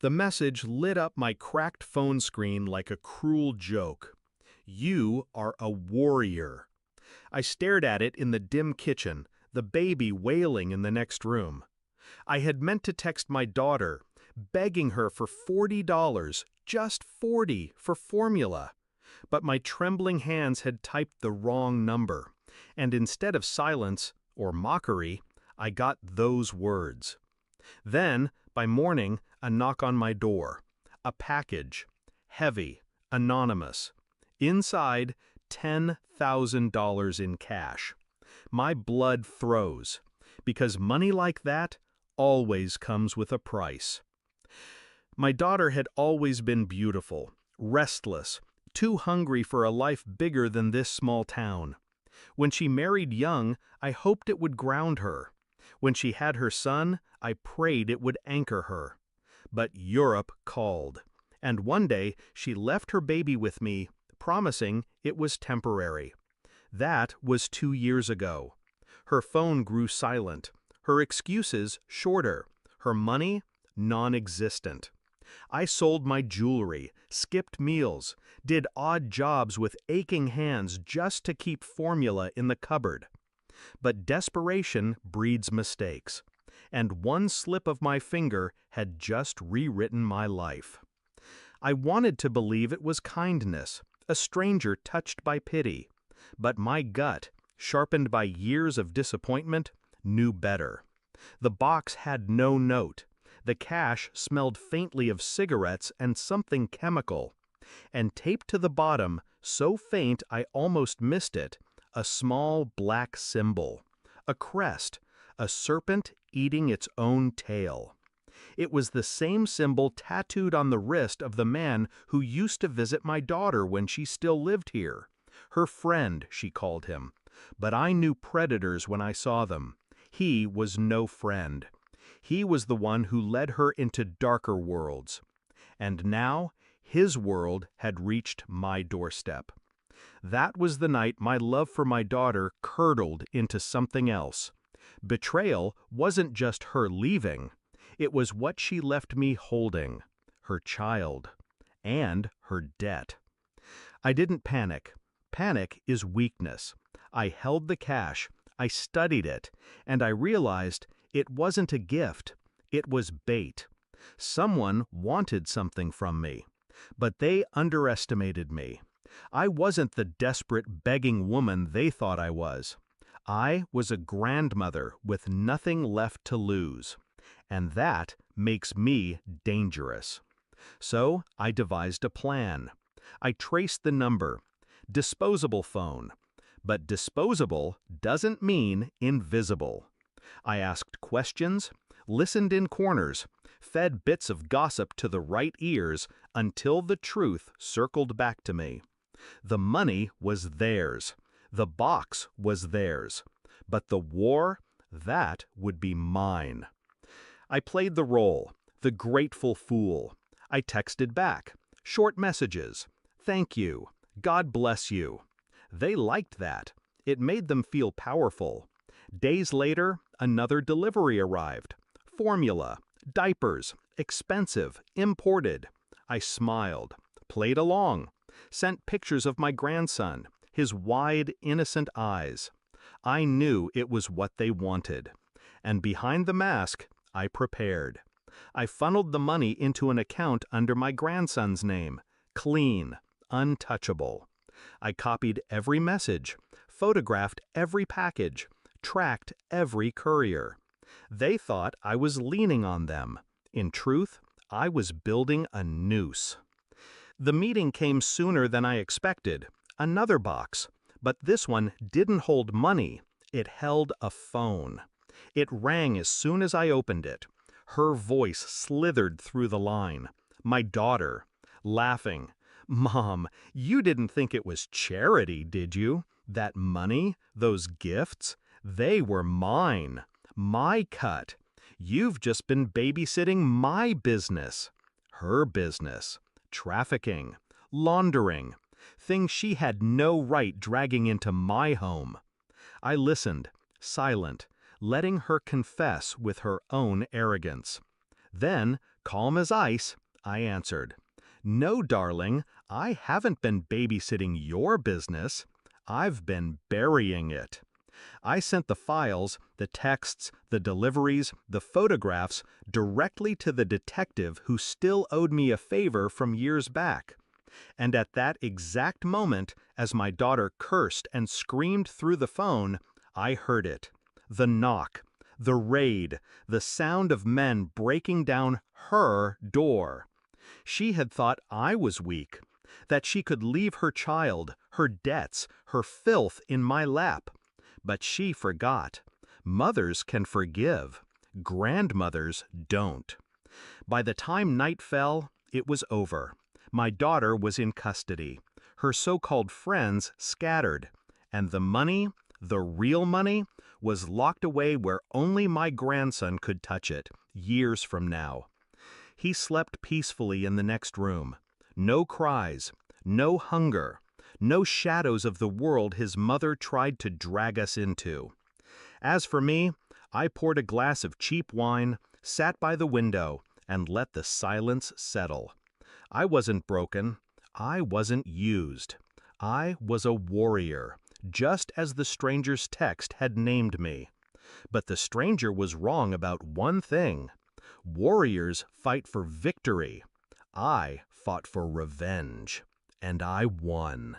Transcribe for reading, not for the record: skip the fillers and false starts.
The message lit up my cracked phone screen like a cruel joke. You are a warrior. I stared at it in the dim kitchen, the baby wailing in the next room. I had meant to text my daughter, begging her for $40, just 40, for formula. But my trembling hands had typed the wrong number, and instead of silence, or mockery, I got those words. Then, by morning, a knock on my door. A package. Heavy. Anonymous. Inside, $10,000 in cash. My blood froze, because money like that always comes with a price. My daughter had always been beautiful, restless, too hungry for a life bigger than this small town. When she married young, I hoped it would ground her. When she had her son, I prayed it would anchor her. But Europe called, and one day she left her baby with me, promising it was temporary. That was 2 years ago. Her phone grew silent, her excuses shorter, her money non-existent. I sold my jewelry, skipped meals, did odd jobs with aching hands just to keep formula in the cupboard. But desperation breeds mistakes, and one slip of my finger had just rewritten my life. I wanted to believe it was kindness, a stranger touched by pity, but my gut, sharpened by years of disappointment, knew better. The box had no note. The cash smelled faintly of cigarettes and something chemical. And taped to the bottom, so faint I almost missed it, a small black symbol. A crest, a serpent eating its own tail. It was the same symbol tattooed on the wrist of the man who used to visit my daughter when she still lived here. Her friend, she called him. But I knew predators when I saw them. He was no friend. He was the one who led her into darker worlds. And now, his world had reached my doorstep. That was the night my love for my daughter curdled into something else. Betrayal wasn't just her leaving. It was what she left me holding, her child, and her debt. I didn't panic. Panic is weakness. I held the cash, I studied it, and I realized it wasn't a gift, it was bait. Someone wanted something from me, but they underestimated me. I wasn't the desperate, begging woman they thought I was. I was a grandmother with nothing left to lose, and that makes me dangerous. So I devised a plan. I traced the number. Disposable phone. But disposable doesn't mean invisible. I asked questions, listened in corners, fed bits of gossip to the right ears until the truth circled back to me. The money was theirs. The box was theirs. But the war, that would be mine. I played the role, the grateful fool. I texted back, short messages, "Thank you," "God bless you." They liked that. It made them feel powerful. Days later, another delivery arrived. Formula, diapers, expensive, imported. I smiled, played along, sent pictures of my grandson, his wide, innocent eyes. I knew it was what they wanted. And behind the mask, I prepared. I funneled the money into an account under my grandson's name, clean, untouchable. I copied every message, photographed every package, tracked every courier. They thought I was leaning on them. In truth, I was building a noose. The meeting came sooner than I expected. Another box. But this one didn't hold money. It held a phone. It rang as soon as I opened it. Her voice slithered through the line. My daughter, laughing. "Mom, you didn't think it was charity, did you? That money, those gifts, they were mine. My cut. You've just been babysitting my business." Her business. Trafficking. Laundering. Things she had no right dragging into my home. I listened, silent, letting her confess with her own arrogance. Then, Calm as ice, I answered. No, darling, I haven't been babysitting your business. I've been burying it. I sent the files, the texts, the deliveries, the photographs directly to the detective who still owed me a favor from years back. And at that exact moment, as my daughter cursed and screamed through the phone, I heard it. The knock, the raid, the sound of men breaking down her door. She had thought I was weak, that she could leave her child, her debts, her filth in my lap. But she forgot. Mothers can forgive. Grandmothers don't. By the time night fell, it was over. My daughter was in custody. Her so-called friends scattered. And the money, the real money, was locked away where only my grandson could touch it, years from now. He slept peacefully in the next room. No cries, no hunger, no shadows of the world his mother tried to drag us into. As for me, I poured a glass of cheap wine, sat by the window, and let the silence settle. I wasn't broken. I wasn't used. I was a warrior, just as the stranger's text had named me. But the stranger was wrong about one thing. Warriors fight for victory. I fought for revenge, and I won.